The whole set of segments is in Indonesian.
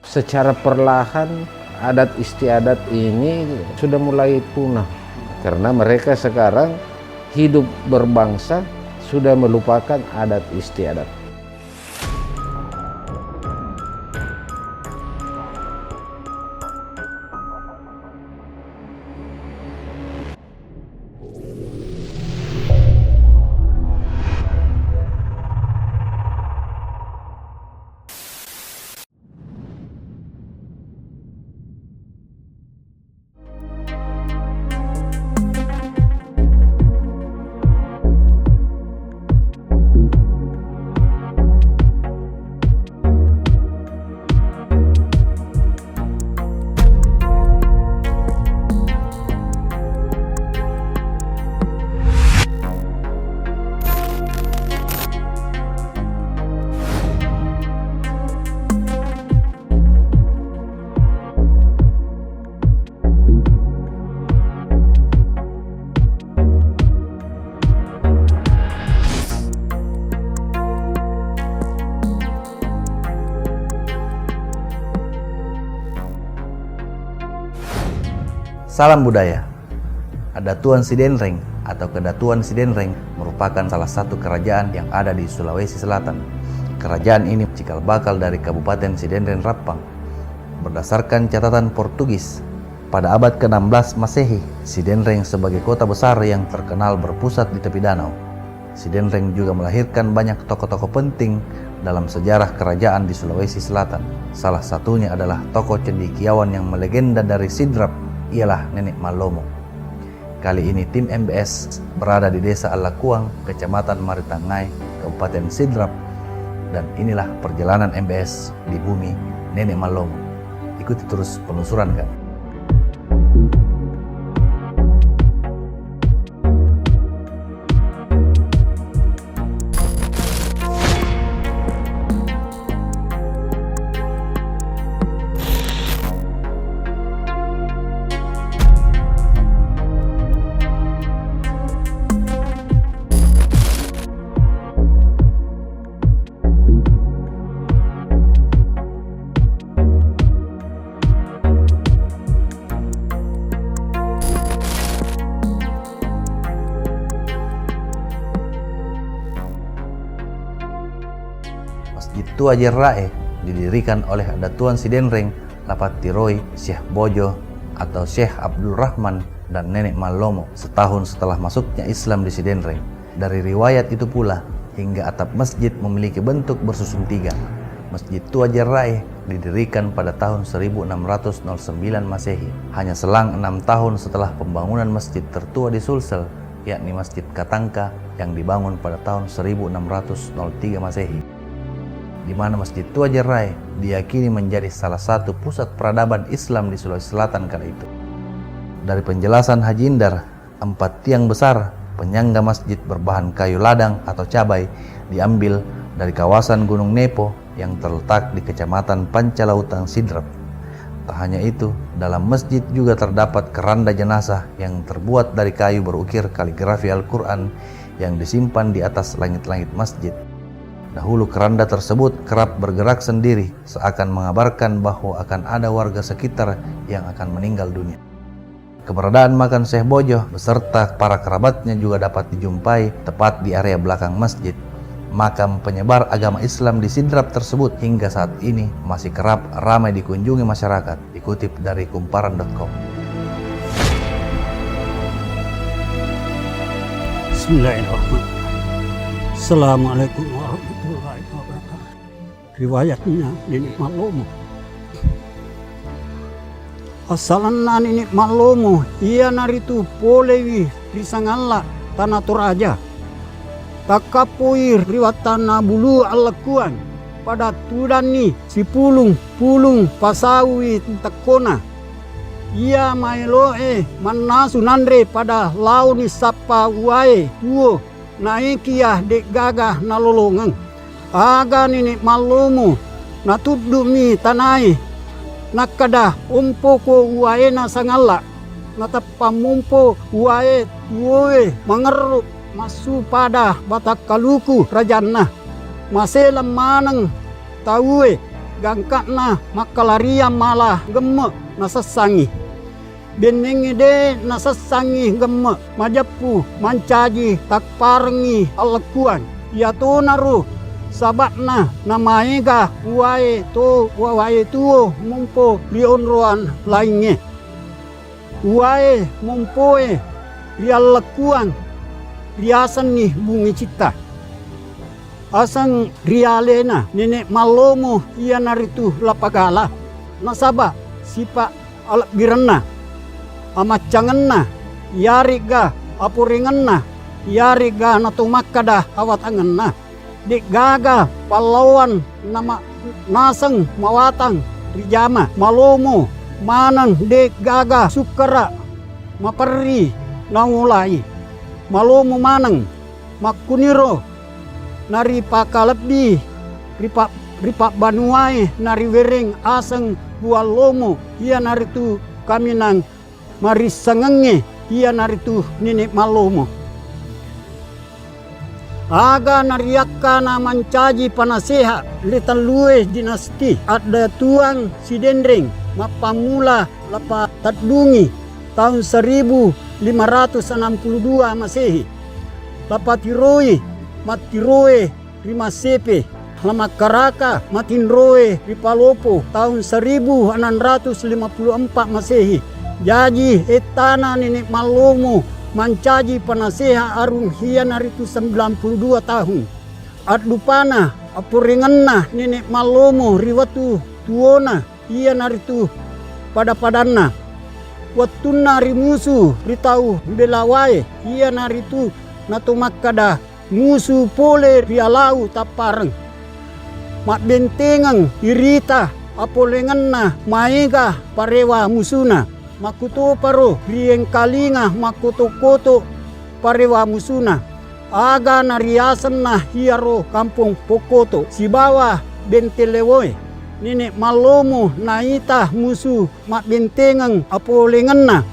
secara perlahan adat istiadat ini sudah mulai punah karena mereka sekarang hidup berbangsa sudah melupakan adat istiadat. Salam budaya. Adatuan Sidenreng atau Kedatuan Sidenreng merupakan salah satu kerajaan yang ada di Sulawesi Selatan. Kerajaan ini cikal bakal dari Kabupaten Sidenreng Rappang. Berdasarkan catatan Portugis, pada abad ke-16 Masehi, Sidenreng sebagai kota besar yang terkenal berpusat di tepi danau. Sidenreng juga melahirkan banyak tokoh-tokoh penting dalam sejarah kerajaan di Sulawesi Selatan. Salah satunya adalah tokoh cendekiawan yang melegenda dari Sidrap, ialah Nenek Malomo. Kali ini tim MBS berada di Desa Alakuang, Kecamatan Maritangai, Kabupaten Sidrap, dan inilah perjalanan MBS di bumi Nenek Malomo. Ikuti terus penelusuran kami. Masjid Tua Jerrae didirikan oleh Adatuan Sidenreng Lapat Tiroi, Syekh Bojo atau Syekh Abdul Rahman dan Nenek Malomo setahun setelah masuknya Islam di Sidenreng. Dari riwayat itu pula hingga atap masjid memiliki bentuk bersusun tiga. Masjid Tua Jerrae didirikan pada tahun 1609 Masehi, hanya selang 6 tahun setelah pembangunan masjid tertua di Sulsel, yakni Masjid Katangka yang dibangun pada tahun 1603 Masehi. Di mana Masjid Tua Jerrae diyakini menjadi salah satu pusat peradaban Islam di Sulawesi Selatan kala itu. Dari penjelasan Haji Indar, 4 tiang besar penyangga masjid berbahan kayu ladang atau cabai diambil dari kawasan Gunung Nepo yang terletak di Kecamatan Pancalautan Sidrap. Tak hanya itu, dalam masjid juga terdapat keranda jenazah yang terbuat dari kayu berukir kaligrafi Al-Quran yang disimpan di atas langit-langit masjid. Dahulu keranda tersebut kerap bergerak sendiri, seakan mengabarkan bahwa akan ada warga sekitar yang akan meninggal dunia. Keberadaan makam Syekh Bojo beserta para kerabatnya juga dapat dijumpai tepat di area belakang masjid. Makam penyebar agama Islam di Sidrap tersebut hingga saat ini masih kerap ramai dikunjungi masyarakat, dikutip dari kumparan.com. Bismillahirrahmanirrahim. Assalamualaikum warahmatullahi wabarakatuh. Riwayatnya Nenek Malomo. Asalan Nenek Malomo ia naritu polewi risangala tanah Toraja. Takapuir riwatana bulu alakuan pada tudani si pulung pasawi takona. Ia mailoe manasu nandre pada launi sapa uae tuo naikiah dek gagah nalolongang. Aga Nenek Malomo natudumi tanai nakada umpo ko uae na sangala natapamumpo uae tuoe mangeruk masu pada batak kaluku rajana maselam manang taue gangkatna makalaria malah gemek nasasangi. Benengi de nasasangi gemek majapu mancaji tak parengi alekuan. Ya to naru sabatna namaega wae tuo mumpo lionroan lainnya. Wae mumpoe rialekuan riasan nih bungi cita. Asang rialena nenek malomo ia naritu lapagala. Nasaba sipa alak birana. Amacangenna yariga apuringenna yariga natumakada awat angenna. Dik gaga pahlawan nama naseng mawatang rijama malomo manang dek gaga sukara maperi nangulai malomo manang makuniro nari pakalebi ripa banuai nari wereng aseng bual lomo ia naritu kami nang marisangenge ia naritu nenek malomo aga nariaka na mancaji panaseha letalue dinasti ada tuang sidendreng mapamula lapa tadungi tahun 1562 Masehi. Lapa tiroi matiroe rimasepe lama karaka matinroe ripalopo tahun 1654 Masehi. Jaji etana nenek malomo mancaji panaseha arung hian naritu 92 tahun. Adlupana apuringenna nenek malomo riwatu tuona ia naritu pada-padanna. Watuna rimusu ritau belawai ia naritu natumakada musu pole rialau tapareng. Mak bentengang irita apolengenna maega parewa musuna. Makuto paro rieng kalinga makoto-koto parewa musuna. Aga nariasan na hiaro kampung Pokoto sibawa bentelewoe. Nenek malomo naita musuh mak bentengang apolengenna.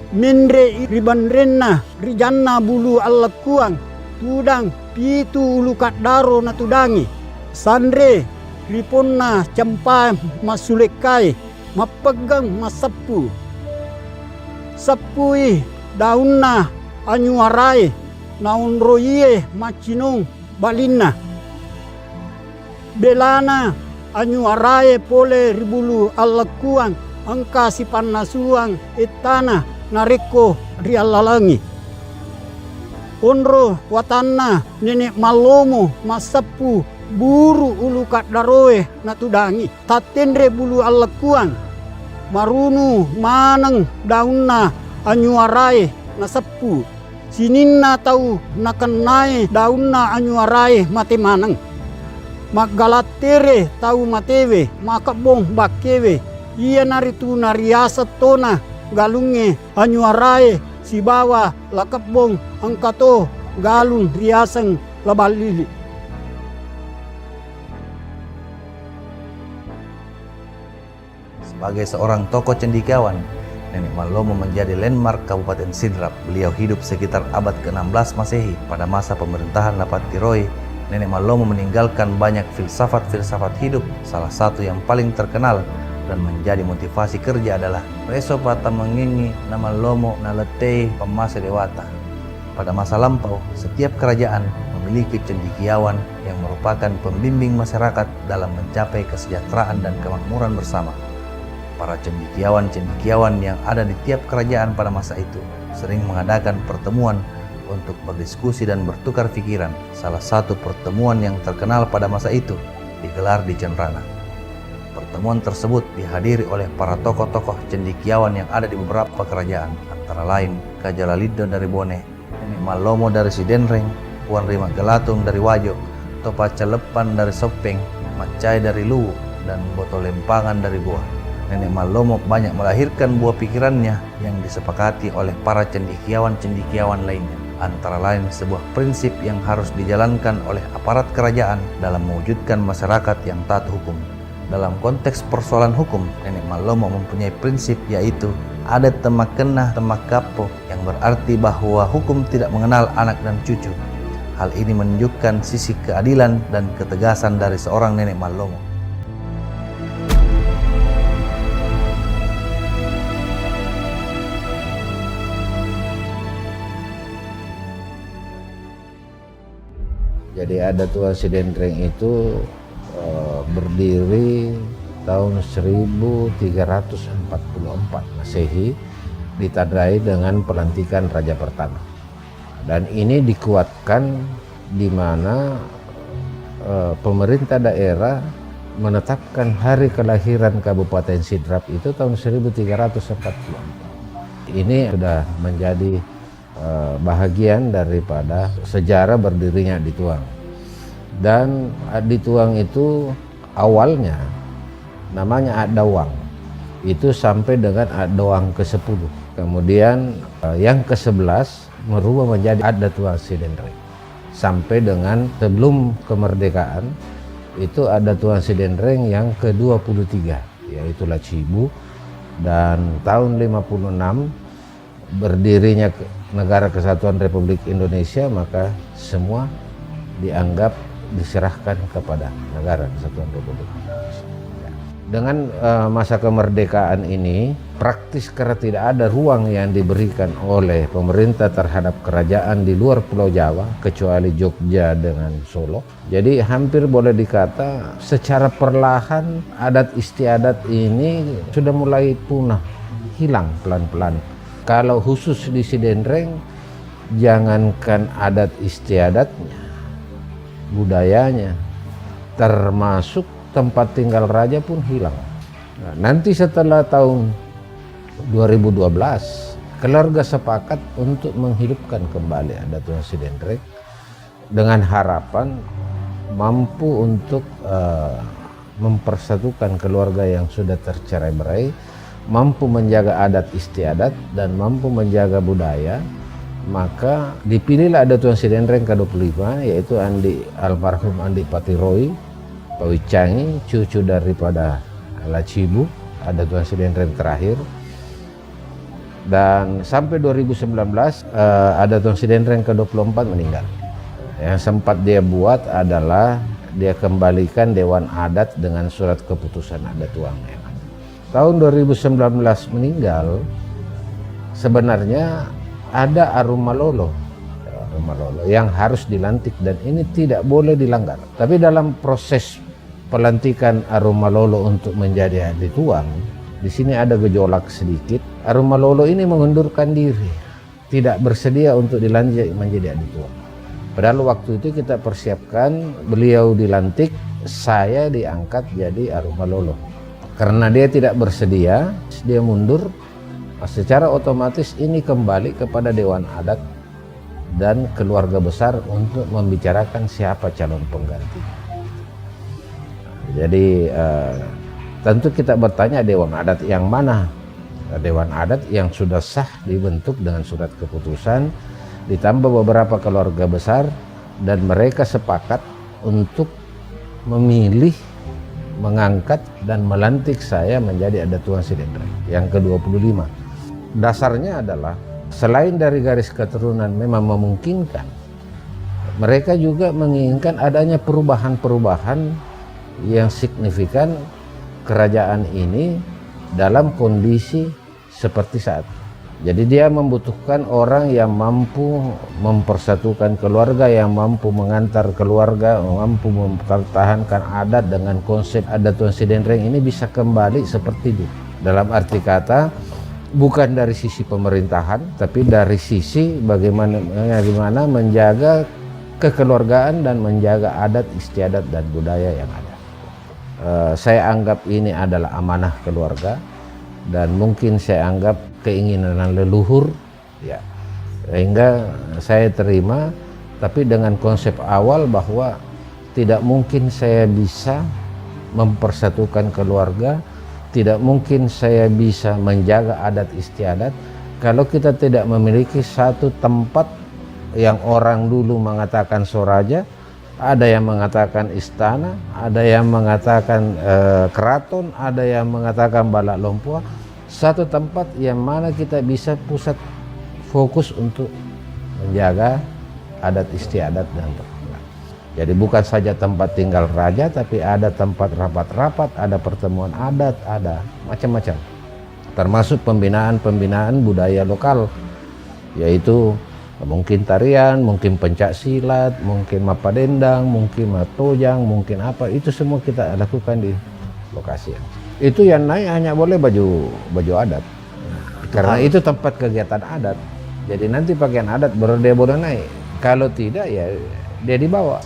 Mendre ribanrenna rijanna bulu alekuang. Tudang pitu lukat daro natudangi. Sandre riponna campa masulekai. Mapegang masapu. Sapui daunna anyuarai. Naun roye macinong balinna. Belana anyuarai pole ribulu alekuang. Angka si panasuang etana nareko rialalangi. Onro watanna nenek malomo masapu buru ulukat daroe natudangi. Tatendre bulu alekuang. Marunu manang daunna anyuarai nasapu. Sininna tau nakenai daunna anyuarai mate manang. Magalatere tau matewe makabong bakewe. Ia naritu nariasa tona galunge anyuarai sibawa lakabong angkato galung riasang labalili. Sebagai seorang tokoh cendekiawan, Nenek Malomo menjadi landmark Kabupaten Sidrap. Beliau hidup sekitar abad ke-16 Masehi. Pada masa pemerintahan Lapatiroi, Nenek Malomo meninggalkan banyak filsafat-filsafat hidup. Salah satu yang paling terkenal dan menjadi motivasi kerja adalah Reso Pata Mengingi Nama Lomo Naletei Pemase Dewata. Pada masa lampau, setiap kerajaan memiliki cendekiawan yang merupakan pembimbing masyarakat dalam mencapai kesejahteraan dan kemakmuran bersama. Para cendekiawan yang ada di tiap kerajaan pada masa itu sering mengadakan pertemuan untuk berdiskusi dan bertukar pikiran. Salah satu pertemuan yang terkenal pada masa itu digelar di Cenrana. Pertemuan tersebut dihadiri oleh para tokoh-tokoh cendekiawan yang ada di beberapa kerajaan, antara lain Kajalaliddo dari Bone, Nenek Malomo dari Sidenreng, Puan Rima Gelatung dari Wajo, Topa Celepan dari Sopeng, Macai dari Luwu, dan Boto Lempangan dari Goa. Nenek Malomo banyak melahirkan buah pikirannya yang disepakati oleh para cendekiawan-cendekiawan lainnya. Antara lain sebuah prinsip yang harus dijalankan oleh aparat kerajaan dalam mewujudkan masyarakat yang taat hukum. Dalam konteks persoalan hukum, Nenek Malomo mempunyai prinsip yaitu adat temakena temakapo, yang berarti bahwa hukum tidak mengenal anak dan cucu. Hal ini menunjukkan sisi keadilan dan ketegasan dari seorang Nenek Malomo. Jadi adat Tuan Sidendreng itu berdiri tahun 1344 Masehi, ditandai dengan pelantikan Raja pertama. Dan ini dikuatkan di mana pemerintah daerah menetapkan hari kelahiran Kabupaten Sidrap itu tahun 1344. Ini sudah menjadi bahagian daripada sejarah berdirinya Adituang. Dan Adituang itu awalnya namanya Adawang, itu sampai dengan Adawang ke-10. Kemudian yang ke-11 merubah menjadi Adatuang Sidendreng. Sampai dengan sebelum kemerdekaan itu Adatuang Sidendreng yang ke-23, yaitu Lacibu. Dan tahun 56 berdirinya Negara Kesatuan Republik Indonesia, maka semua dianggap diserahkan kepada Negara Kesatuan Republik Indonesia. Dengan masa kemerdekaan ini praktis karena tidak ada ruang yang diberikan oleh pemerintah terhadap kerajaan di luar Pulau Jawa kecuali Jogja dengan Solo. Jadi hampir boleh dikata secara perlahan adat istiadat ini sudah mulai punah, hilang pelan-pelan. Kalau khusus di Sidendreng, jangankan adat istiadatnya, budayanya, termasuk tempat tinggal raja pun hilang. Nah, nanti setelah tahun 2012, keluarga sepakat untuk menghidupkan kembali adat Tuan Sidendreng dengan harapan mampu untuk mempersatukan keluarga yang sudah tercerai-berai, mampu menjaga adat istiadat dan mampu menjaga budaya. Maka dipilihlah adat Tuan Sidendreng ke-25, yaitu almarhum Andi Patiroy Pawicangi, cucu daripada Lacibu, adat Tuan Sidendreng terakhir. Dan sampai 2019 adat Tuan Sidendreng ke-24 meninggal. Yang sempat dia buat adalah dia kembalikan Dewan Adat dengan surat keputusan adat Tuang. Tahun 2019 meninggal, sebenarnya ada Arumalolo yang harus dilantik dan ini tidak boleh dilanggar. Tapi dalam proses pelantikan Arumalolo untuk menjadi Adituang, di sini ada gejolak sedikit. Arumalolo ini mengundurkan diri, tidak bersedia untuk dilantik menjadi Adituang. Padahal waktu itu kita persiapkan beliau dilantik, saya diangkat jadi Arumalolo. Karena dia tidak bersedia, dia mundur, secara otomatis ini kembali kepada Dewan Adat dan keluarga besar untuk membicarakan siapa calon pengganti. Jadi tentu kita bertanya Dewan Adat yang mana? Dewan Adat yang sudah sah dibentuk dengan surat keputusan, ditambah beberapa keluarga besar, dan mereka sepakat untuk memilih, mengangkat dan melantik saya menjadi adat Tuan Sidendreng yang ke-25. Dasarnya adalah selain dari garis keturunan memang memungkinkan, mereka juga menginginkan adanya perubahan-perubahan yang signifikan kerajaan ini dalam kondisi seperti saat. Jadi dia membutuhkan orang yang mampu mempersatukan keluarga, yang mampu mengantar keluarga, mampu mempertahankan adat dengan konsep adat Tuan Sidendreng ini bisa kembali seperti itu. Dalam arti kata, bukan dari sisi pemerintahan, tapi dari sisi bagaimana menjaga kekeluargaan dan menjaga adat istiadat dan budaya yang ada. Saya anggap ini adalah amanah keluarga dan mungkin saya anggap keinginan leluhur, ya, sehingga saya terima, tapi dengan konsep awal bahwa tidak mungkin saya bisa mempersatukan keluarga, tidak mungkin saya bisa menjaga adat istiadat kalau kita tidak memiliki satu tempat yang orang dulu mengatakan Soraja, ada yang mengatakan istana, ada yang mengatakan keraton, ada yang mengatakan Balak Lompua. Satu tempat yang mana kita bisa pusat fokus untuk menjaga adat istiadat dan terkenal. Jadi bukan saja tempat tinggal raja, tapi ada tempat rapat-rapat, ada pertemuan adat, ada macam-macam. Termasuk pembinaan budaya lokal, yaitu Mungkin tarian, mungkin pencak silat, mungkin mapadendang, mungkin matojang, mungkin apa, itu semua kita lakukan di lokasi. Itu yang naik hanya boleh baju adat. Karena itu tempat kegiatan adat. Jadi nanti pakaian adat baru dia boleh naik. Kalau tidak ya dia dibawa.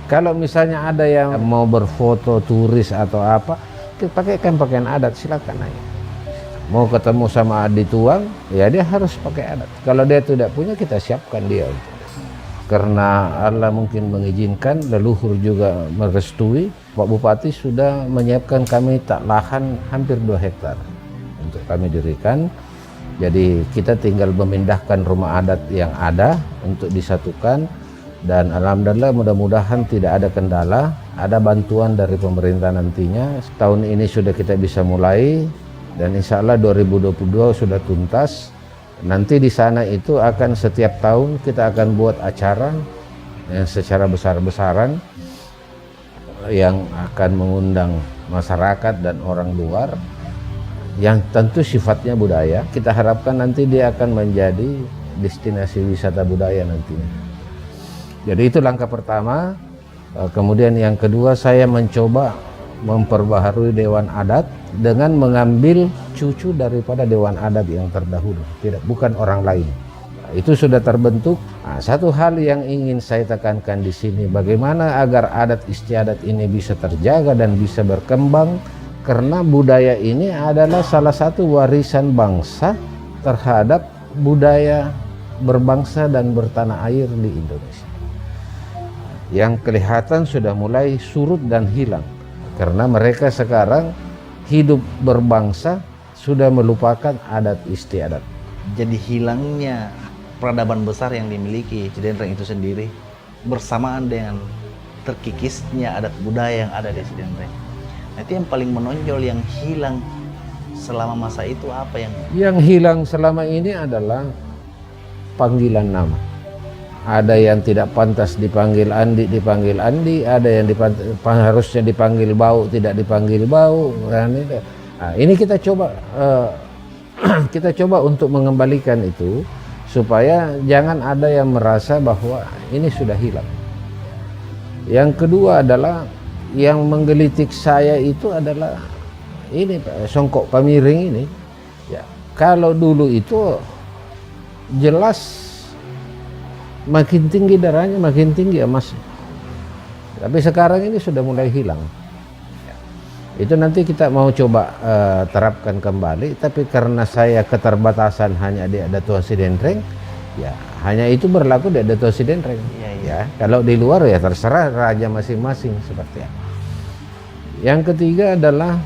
Kalau misalnya ada yang mau berfoto turis atau apa, kita pakaikan pakaian adat, silakan naik. Mau ketemu sama dituang, ya dia harus pakai adat. Kalau dia tidak punya, kita siapkan dia. Karena Allah mungkin mengizinkan, leluhur juga merestui, Pak Bupati sudah menyiapkan kami tak lahan hampir 2 hektar untuk kami dirikan. Jadi kita tinggal memindahkan rumah adat yang ada untuk disatukan, dan alhamdulillah mudah-mudahan tidak ada kendala, ada bantuan dari pemerintah nantinya. Tahun ini sudah kita bisa mulai, dan insya Allah 2022 sudah tuntas. Nanti di sana itu akan setiap tahun kita akan buat acara yang secara besar-besaran yang akan mengundang masyarakat dan orang luar yang tentu sifatnya budaya. Kita harapkan nanti dia akan menjadi destinasi wisata budaya nantinya. Jadi itu langkah pertama. Kemudian yang kedua, saya mencoba memperbaharui Dewan Adat dengan mengambil cucu daripada Dewan Adat yang terdahulu, bukan orang lain. Itu sudah terbentuk. Satu hal yang ingin saya tekankan di sini, bagaimana agar adat istiadat ini bisa terjaga dan bisa berkembang, karena budaya ini adalah salah satu warisan bangsa terhadap budaya berbangsa dan bertanah air di Indonesia, yang kelihatan sudah mulai surut dan hilang. Karena mereka sekarang hidup berbangsa sudah melupakan adat istiadat. Jadi hilangnya peradaban besar yang dimiliki Cidenreng itu sendiri bersamaan dengan terkikisnya adat budaya yang ada di Cidenreng. Nah, itu yang paling menonjol yang hilang selama masa itu apa yang? Yang hilang selama ini adalah panggilan nama. Ada yang tidak pantas dipanggil Andi, dipanggil Andi. Ada yang harusnya dipanggil Bau, tidak dipanggil Bau. Nah, ini kita coba untuk mengembalikan itu, supaya jangan ada yang merasa bahwa ini sudah hilang. Yang kedua adalah yang menggelitik saya itu adalah ini songkok pamiring ini. Ya, kalau dulu itu jelas makin tinggi darahnya, makin tinggi emasnya. Tapi sekarang ini sudah mulai hilang. Itu nanti kita mau coba terapkan kembali. Tapi karena saya keterbatasan hanya di Adat Tuan Cidenreng, ya hanya itu berlaku di Adat Tuan Cidenreng. Ya, kalau di luar ya terserah raja masing-masing seperti apa. Yang ketiga adalah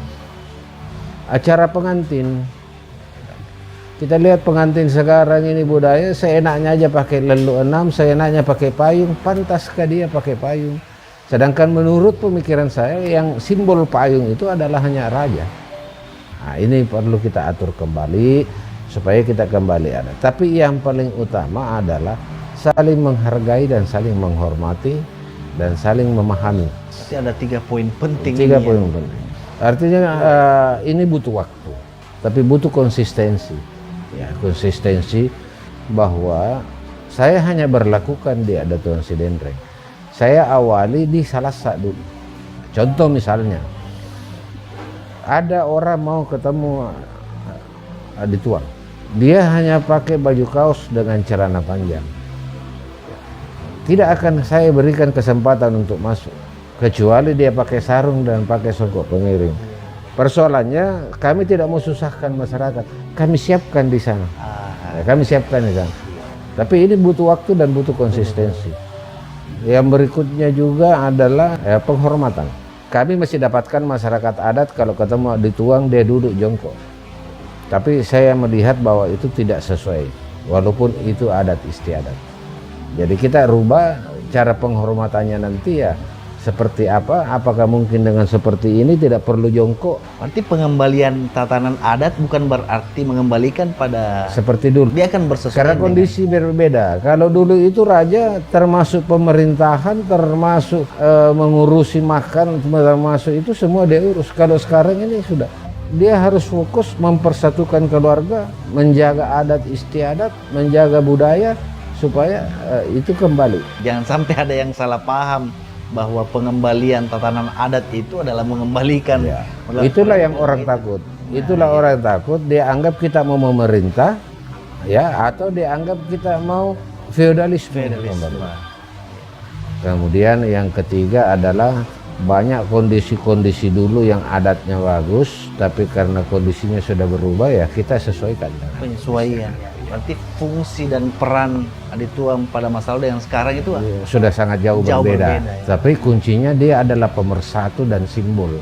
acara pengantin. Kita lihat pengantin sekarang ini budaya, seenaknya aja pakai lelu 6, seenaknya pakai payung. Pantaskah dia pakai payung? Sedangkan menurut pemikiran saya, yang simbol payung itu adalah hanya raja. Nah, ini perlu kita atur kembali supaya kita kembali ada. Tapi yang paling utama adalah saling menghargai dan saling menghormati dan saling memahami. Berarti ada 3 poin penting. 3 poin penting. Artinya ini butuh waktu, tapi butuh konsistensi. Ya, konsistensi bahwa saya hanya berlakukan di Adat Tuan Cidenreng. Saya awali di Salasa dulu. Contoh misalnya, ada orang mau ketemu dituang, dia hanya pakai baju kaos dengan celana panjang. Tidak akan saya berikan kesempatan untuk masuk, kecuali dia pakai sarung dan pakai songkok pengiring. Persoalannya kami tidak mau susahkan masyarakat, kami siapkan di sana. Kami siapkan di sana. Tapi ini butuh waktu dan butuh konsistensi. Yang berikutnya juga adalah penghormatan. Kami masih dapatkan masyarakat adat kalau ketemu dituang dia duduk jongkok. Tapi saya melihat bahwa itu tidak sesuai, walaupun itu adat istiadat. Jadi kita rubah cara penghormatannya nanti ya. Seperti apa? Apakah mungkin dengan seperti ini tidak perlu jongkok? Berarti pengembalian tatanan adat bukan berarti mengembalikan pada seperti dulu. Dia akan bersesuaian. Karena kondisi berbeda. Kalau dulu itu raja termasuk pemerintahan, termasuk mengurusi makan, termasuk itu semua dia urus. Kalau sekarang ini sudah, dia harus fokus mempersatukan keluarga, menjaga adat istiadat, menjaga budaya, supaya itu kembali. Jangan sampai ada yang salah paham bahwa pengembalian tatanan adat itu adalah mengembalikan. Ya. Itulah yang orang takut. Itulah orang takut. Dia anggap kita mau memerintah, ya, atau dia anggap kita mau feodalisme. Kemudian yang ketiga adalah banyak kondisi-kondisi dulu yang adatnya bagus, tapi karena kondisinya sudah berubah, ya kita sesuaikan. Penyesuaian. Berarti fungsi dan peran adituam pada masa lalu yang sekarang itu sudah sangat jauh berbeda. Ya. Tapi kuncinya dia adalah pemersatu dan simbol.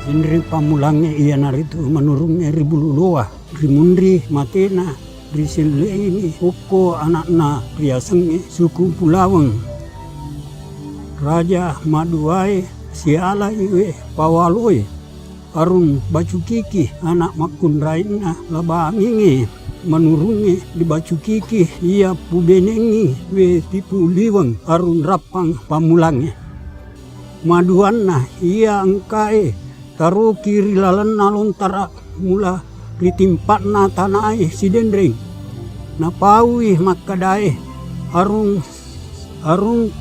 Sindri pamulange iya naritu menurunnya ribululoa, rimundri matena, risile ini uko anakna priasenge suku Pulaweng. Raja Maduai siala iwe pawaloi arun bacukiki anak makun raina laba mingi menurungi di bacukiki ia pubenengi we tipu liweng arun rapang pamulange maduanna ia angkae taru kiri lalan nalontara mula ritimpatna tanai sidendring napawi makadae arung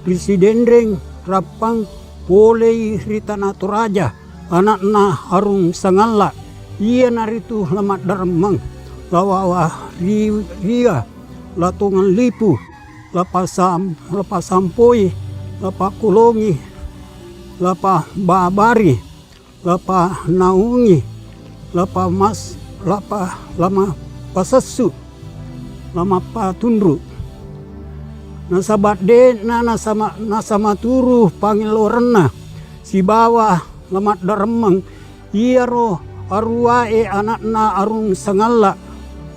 prisidendring rapang polei ritana Toraja anakna harung sangala iya naritu lemat darmang lawawa ria latungan lipu lapasampoi lapakulongi lapa babari lapa naungi lama pasasu lama patundru nasabat de nasama turu pangilorena si bawah lemat daremang iya roh arwae anakna arung sangala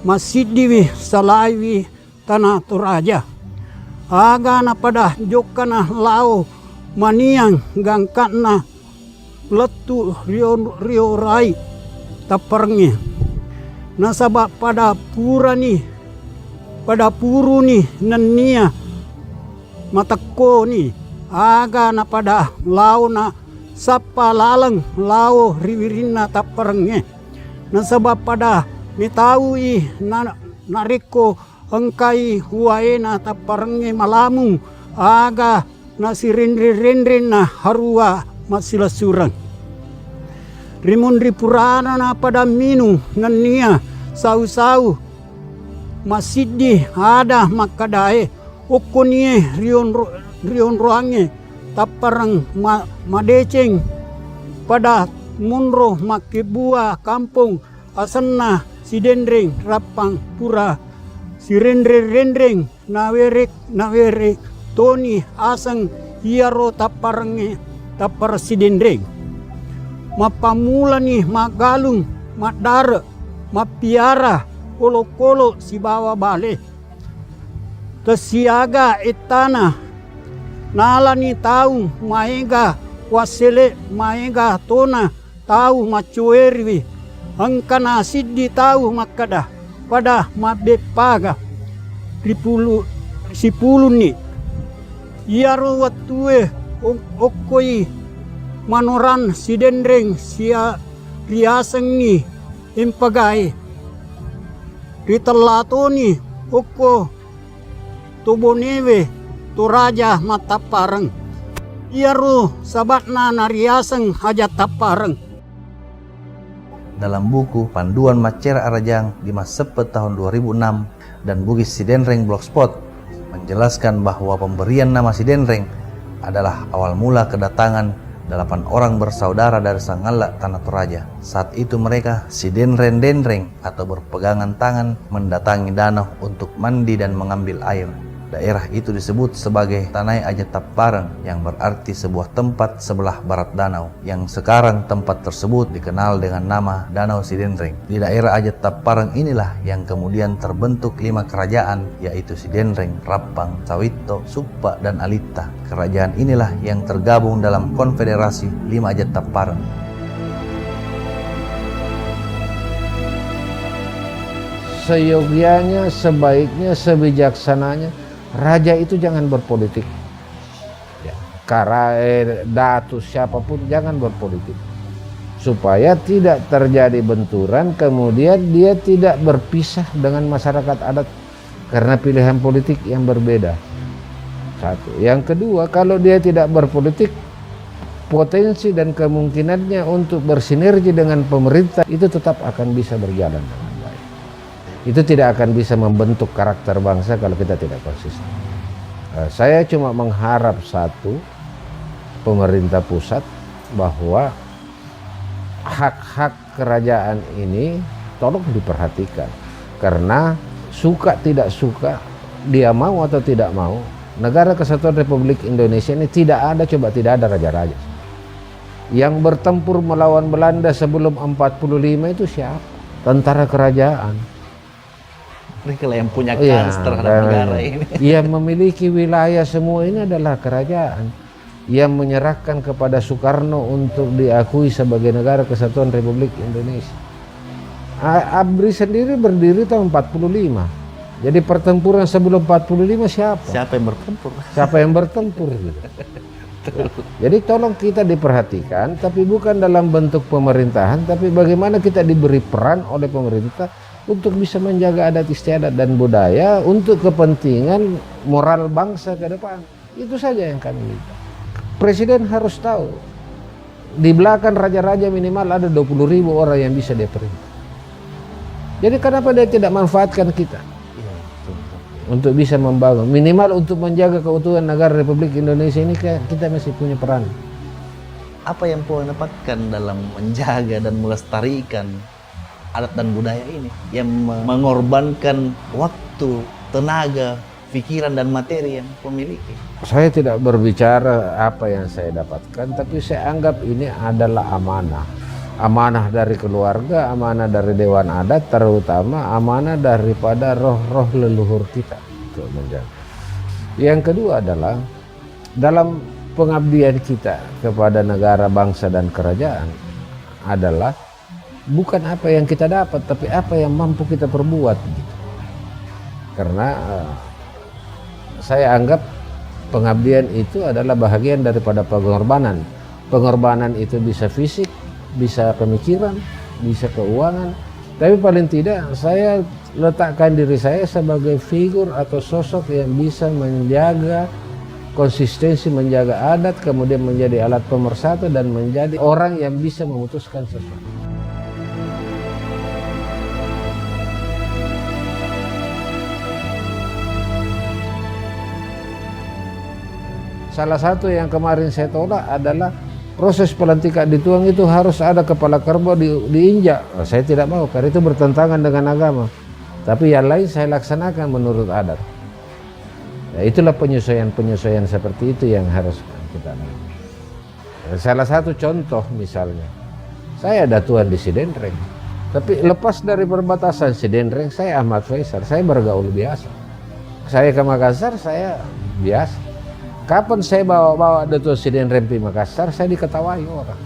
masidiwi salaiwi tanah Toraja aga na pada jokana lao maniang gangkatna letu rio rai tapernya nasabak pada pura nih pada puru nih nenia matako ni aga na pada lau na sapa lalang lau riwirina taperenge na sabab pada mitaui na nariko engkai huaena taperenge malamung aga na sirindri na harua masila surang rimundri purana na pada minu nenia sau masidi ada makadae ukunie rion roange taparang madeceng pada munro makibua kampung asenna sidendring rapang pura sirendring nawere toni asang hiaro taparange tapar sidendring mapamula nih magalung madare mapiara kolo si bawa bale tesiaga itana nalani tahu maega wasele maega tona tahu macuerwi angkana siddi tahu makada pada mabepaga sipulu ni iaro watue okoi manoran sidendreng sia riaseng ni impagai ritelato ni oko Tobonewe Toraja matapareng iaru sabatna nariaseng hajat tapareng. Dalam buku Panduan Macera Arajang di Masepet tahun 2006 dan Bugis Sidenreng Blogspot menjelaskan bahwa pemberian nama Sidenreng adalah awal mula kedatangan 8 orang bersaudara dari Sangala Tanah Toraja. Saat itu mereka Sidenreng atau berpegangan tangan mendatangi danau untuk mandi dan mengambil air. Daerah itu disebut sebagai Tanai Aja Tapareng yang berarti sebuah tempat sebelah barat danau, yang sekarang tempat tersebut dikenal dengan nama Danau Sidenreng. Di daerah Aja Tapareng inilah yang kemudian terbentuk 5 kerajaan, yaitu Sidenreng, Rapang, Sawito, Supa, dan Alita. Kerajaan inilah yang tergabung dalam konfederasi 5 Aja Tapareng. Seyogianya, sebaiknya, sebijaksananya raja itu jangan berpolitik. Ya, Karae, Datu, siapapun jangan berpolitik. supaya tidak terjadi benturan, kemudian dia tidak berpisah dengan masyarakat adat karena pilihan politik yang berbeda. Satu. Yang kedua, kalau dia tidak berpolitik, potensi dan kemungkinannya untuk bersinergi dengan pemerintah itu tetap akan bisa berjalan dengan baik. Itu tidak akan bisa membentuk karakter bangsa kalau kita tidak konsisten. Saya cuma mengharap satu, pemerintah pusat, bahwa hak-hak kerajaan ini tolong diperhatikan. Karena suka tidak suka, dia mau atau tidak mau, Negara Kesatuan Republik Indonesia ini tidak ada raja-raja. Yang bertempur melawan Belanda sebelum 45 itu siapa? Tentara kerajaan. Mereka lah yang punya kans terhadap negara ini. Yang memiliki wilayah semua ini adalah kerajaan. Yang menyerahkan kepada Soekarno untuk diakui sebagai Negara Kesatuan Republik Indonesia. ABRI sendiri berdiri tahun 45. Jadi pertempuran sebelum 45 siapa? Siapa yang bertempur? Siapa yang bertempur gitu. Jadi tolong kita diperhatikan, tapi bukan dalam bentuk pemerintahan, tapi bagaimana kita diberi peran oleh pemerintah untuk bisa menjaga adat istiadat dan budaya untuk kepentingan moral bangsa ke depan. Itu saja yang kami minta. Presiden harus tahu, di belakang raja-raja minimal ada 20.000 orang yang bisa dia perintah. Jadi kenapa dia tidak manfaatkan kita? Untuk bisa membangun, minimal untuk menjaga keutuhan negara Republik Indonesia ini kita masih punya peran. Apa yang Poe dapatkan dalam menjaga dan melestarikan adat dan budaya ini yang mengorbankan waktu, tenaga, pikiran dan materi yang memiliki? Saya tidak berbicara apa yang saya dapatkan, tapi saya anggap ini adalah amanah. Amanah dari keluarga, amanah dari Dewan Adat, terutama amanah daripada roh-roh leluhur kita untuk menjaga. Yang kedua adalah dalam pengabdian kita kepada negara, bangsa dan kerajaan adalah bukan apa yang kita dapat, tapi apa yang mampu kita perbuat. Karena saya anggap pengabdian itu adalah bahagian daripada pengorbanan. Pengorbanan itu bisa fisik, bisa pemikiran, bisa keuangan, tapi paling tidak saya letakkan diri saya sebagai figur atau sosok yang bisa menjaga konsistensi, menjaga adat, kemudian menjadi alat pemersatu dan menjadi orang yang bisa memutuskan sesuatu. Salah satu yang kemarin saya tolak adalah proses pelantikan dituang itu harus ada kepala kerbau diinjak. Saya tidak mau karena itu bertentangan dengan agama. Tapi yang lain saya laksanakan menurut adat. Ya, itulah penyesuaian seperti itu yang harus kita lakukan. Salah satu contoh misalnya, saya datuan di Sidenreng. Tapi lepas dari perbatasan Sidenreng, saya Ahmad Faisal, saya bergaul biasa. Saya ke Makassar, saya biasa. Kapan saya bawa Dato' Siden Rempi Makassar, saya diketawai orang.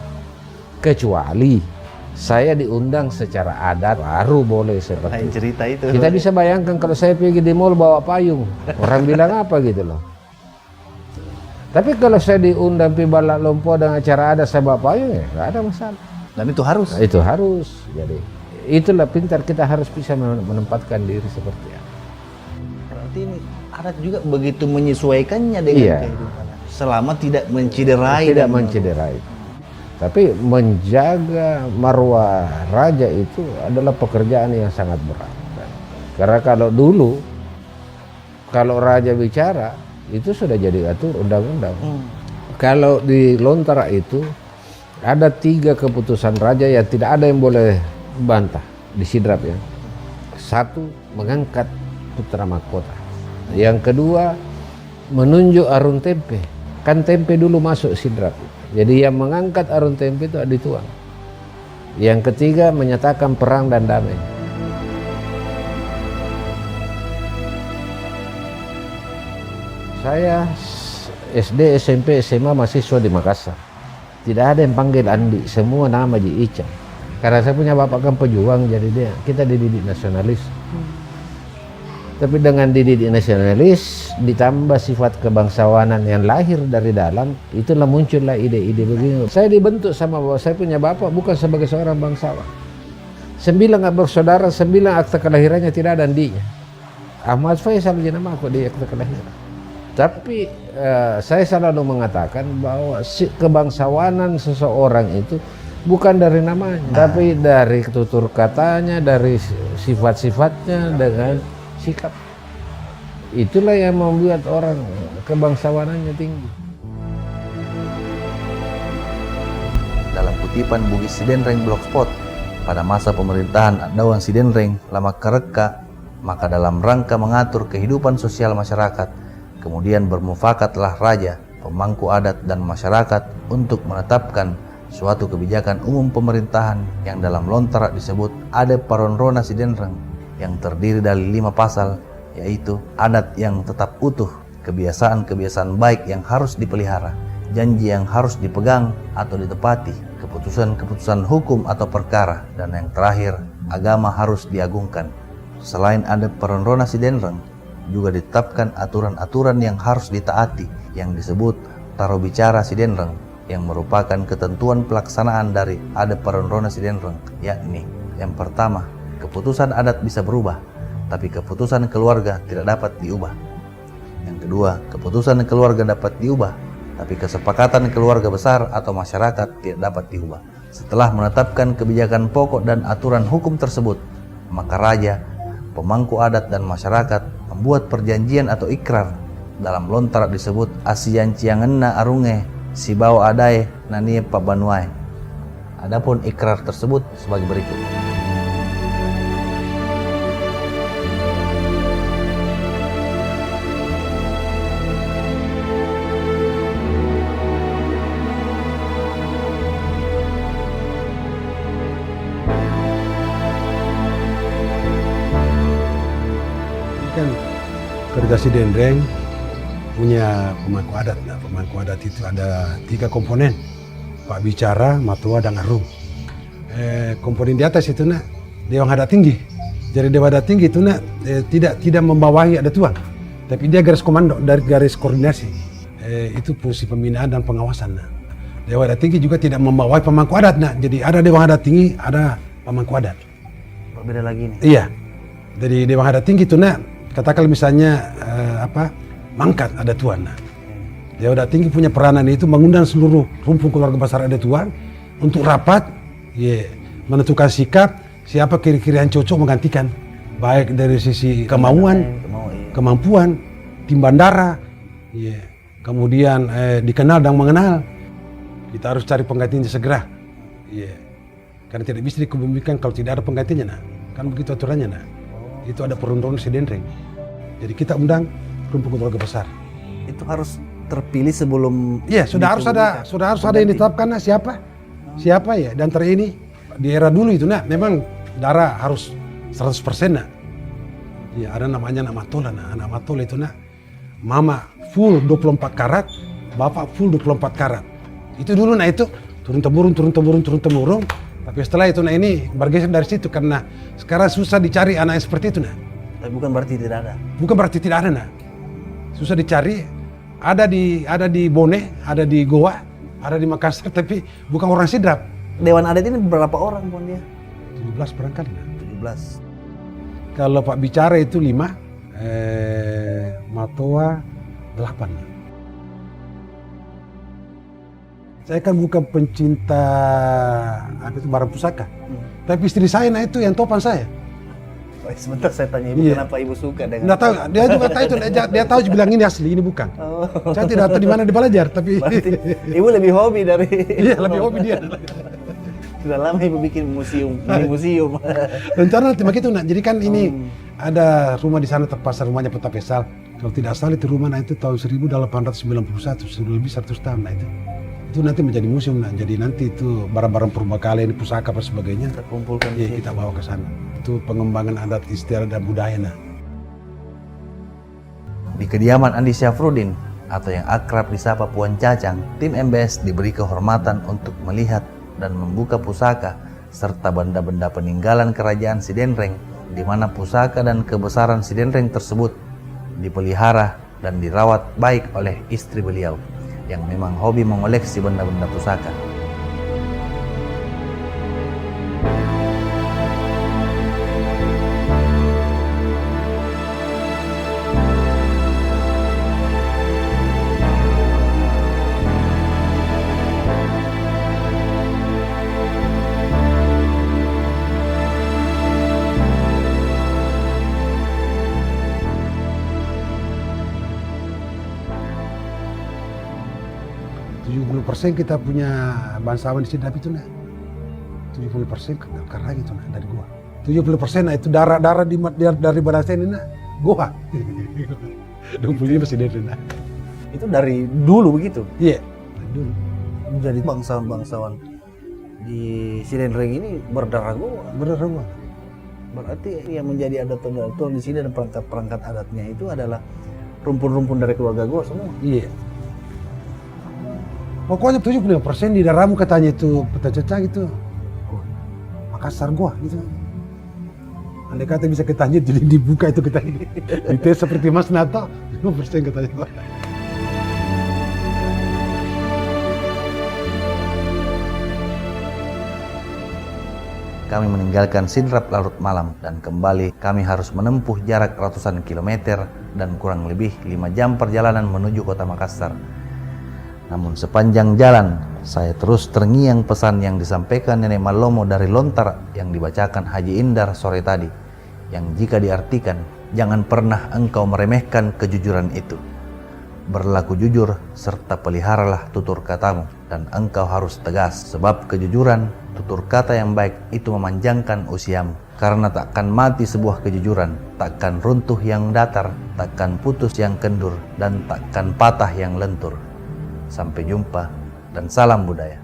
Kecuali saya diundang secara adat, baru boleh seperti itu. Cerita itu. Kita bisa bayangkan kalau saya pergi di mall bawa payung, orang bilang apa gitu loh. Tapi kalau saya diundang pi Balak Lompo dengan acara adat saya bawa payung, ya nggak ada masalah. Dan itu harus. Nah, itu harus. Jadi itulah pintar, kita harus bisa menempatkan diri seperti itu. Berarti ini adat juga begitu menyesuaikannya dengan kehidupan. Selama tidak menciderai. Tidak menciderai. Tapi menjaga marwah raja itu adalah pekerjaan yang sangat berat. Karena kalau dulu, kalau raja bicara, itu sudah jadi atur undang-undang. Kalau di Lontara itu, ada 3 keputusan raja yang tidak ada yang boleh bantah, disidrap ya. 1, mengangkat putra mahkota. Yang kedua, menunjuk arung tempe. Kan tempe dulu masuk sidrap. Jadi yang mengangkat arung tempe itu dituang. Yang ketiga, menyatakan perang dan damai. Saya SD, SMP, SMA mahasiswa di Makassar. Tidak ada yang panggil Andi, semua nama Ji Ica. Karena saya punya bapak kan pejuang, jadi kita dididik nasionalis. Tapi dengan dididik nasionalis ditambah sifat kebangsawanan yang lahir dari dalam, itulah muncullah ide-ide begini. Saya dibentuk sama bahwa saya punya bapak bukan sebagai seorang bangsawan. 9 bersaudara, 9 akta kelahirannya tidak ada andinya. Ahmad Faisal nama aku di akta kelahiran. Tapi saya selalu mengatakan bahwa kebangsawanan seseorang itu bukan dari namanya, tapi dari tutur katanya, dari sifat-sifatnya dengan sikap. Itulah yang membuat orang kebangsawanannya tinggi. Dalam kutipan Bugis Sidenreng Blogspot, pada masa pemerintahan Adawan Sidenreng Lama Kareka, maka dalam rangka mengatur kehidupan sosial masyarakat, kemudian bermufakatlah raja, pemangku adat dan masyarakat untuk menetapkan suatu kebijakan umum pemerintahan yang dalam lontar disebut Ade Paronrona Sidenreng, yang terdiri dari 5 pasal, yaitu adat yang tetap utuh, kebiasaan-kebiasaan baik yang harus dipelihara, janji yang harus dipegang atau ditepati, keputusan-keputusan hukum atau perkara, dan yang terakhir, agama harus diagungkan. Selain adat Paronrona Sidenreng, juga ditetapkan aturan-aturan yang harus ditaati yang disebut Taro Bicara Sidenreng, yang merupakan ketentuan pelaksanaan dari adat Paronrona Sidenreng, yakni yang pertama, keputusan adat bisa berubah, tapi keputusan keluarga tidak dapat diubah. Yang kedua, keputusan keluarga dapat diubah, tapi kesepakatan keluarga besar atau masyarakat tidak dapat diubah. Setelah menetapkan kebijakan pokok dan aturan hukum tersebut, maka raja, pemangku adat dan masyarakat membuat perjanjian atau ikrar. Dalam lontar disebut Asian Ciangenna Arunge Sibawa Adae Nanie Pabanuai. Adapun ikrar tersebut sebagai berikut. Kan kerja Sidenreng punya pemangku adat. Nah, pemangku adat itu ada 3 komponen, Pak Bicara, Matua, dan Arung. Komponen di atas itu Dewan Adat Tinggi. Jadi Dewan Adat Tinggi itu tidak membawahi adat tuan, tapi dia garis komando dari garis koordinasi. Itu fungsi pembinaan dan pengawasan. Dewan Adat Tinggi juga tidak membawahi pemangku adat. Jadi ada Dewan Adat Tinggi, ada pemangku adat. Berbeda lagi nih. Iya. Jadi Dewan Adat Tinggi itu katakan misalnya mangkat ada tuan. Dewan Adat Tinggi punya peranan itu mengundang seluruh rumpun keluarga besar ada tuan untuk rapat, menentukan sikap siapa kira-kira yang cocok menggantikan, baik dari sisi kemampuan, tim bandara, kemudian dikenal dan mengenal. Kita harus cari penggantinya segera, karena tidak bisa dikebumikan kalau tidak ada penggantinya. Kan begitu aturannya. Itu ada Paronrona Sidenreng. Jadi kita undang rumpun keluarga besar. Itu harus terpilih sebelum. Iya, sudah harus ada yang ditetapkan siapa ya. Dan ini di era dulu itu memang darah harus 100%. Ya, ada namanya nama tola. Anak matola itu mama full 24 karat, bapak full 24 karat. Itu dulu itu turun temurun. Tapi setelah itu ini bergeser dari situ karena sekarang susah dicari anak yang seperti itu Tapi bukan berarti tidak ada. Bukan berarti tidak ada susah dicari. Ada di Bone, ada di Goa, ada di Makassar, tapi bukan orang Sidrap. Dewan adat ini berapa orang pun dia? 17 barangkali. 17. Kalau Pak Bicara itu 5, Matoa 8. Saya kan bukan pencinta barang pusaka, tapi istri saya itu yang topan saya. Sebentar saya tanya ibu kenapa ibu suka dengan. Nggak tahu, dia juga tahu itu, dia tahu bilang ini asli, ini bukan. Saya tidak tahu di mana dia belajar, tapi. Berarti ibu lebih hobi dari. Iya, lebih hobi dia. Sudah lama ibu bikin museum. Rencana nanti begitu jadi kan ini ada rumah di sana terpasar rumahnya Peta Pesal. Kalau tidak salah itu rumah itu tahun 1891, sudah lebih 100 tahun itu nanti menjadi museum jadi nanti itu barang-barang purbakala ini pusaka apa sebagainya kita kumpulkan kita bawa ke sana. Itu pengembangan adat istiadat dan budaya Di kediaman Andi Syafruddin atau yang akrab disapa Puan Cacang, tim MBS diberi kehormatan untuk melihat dan membuka pusaka serta benda-benda peninggalan kerajaan Sidenreng di mana pusaka dan kebesaran Sidenreng tersebut dipelihara dan dirawat baik oleh istri beliau yang memang hobi mengoleksi benda-benda pusaka. persen kita punya bangsawan di Sidap itu, nah 70% karena gitu, nah dari gua 70% nah itu darah dari bangsa ini, nah gua 25 masih dari, nah Itu dari dulu begitu? iya dari dulu. Jadi bangsawan-bangsawan di Sidenreng ini berdarah Goa. Berdarah Goa. Berarti yang menjadi adat di sini dan perangkat-perangkat adatnya itu adalah rumpun-rumpun dari keluarga Goa semua. Iya. Pokoknya 75% di daerahmu katanya itu peta cecah gitu. Makassar Goa gitu. Andai kata bisa ketanya jadi dibuka itu katanya. Dites seperti Mas Nato, 5% katanya. Kami meninggalkan Sidrap larut malam dan kembali kami harus menempuh jarak ratusan kilometer dan kurang lebih 5 jam perjalanan menuju kota Makassar. Namun sepanjang jalan saya terus terngiang pesan yang disampaikan Nenek Malomo dari lontar yang dibacakan Haji Indar sore tadi, yang jika diartikan, jangan pernah engkau meremehkan kejujuran itu. Berlaku jujur serta peliharalah tutur katamu, dan engkau harus tegas, sebab kejujuran, tutur kata yang baik itu memanjangkan usiamu. Karena takkan mati sebuah kejujuran, takkan runtuh yang datar, takkan putus yang kendur, dan takkan patah yang lentur. Sampai jumpa dan salam budaya.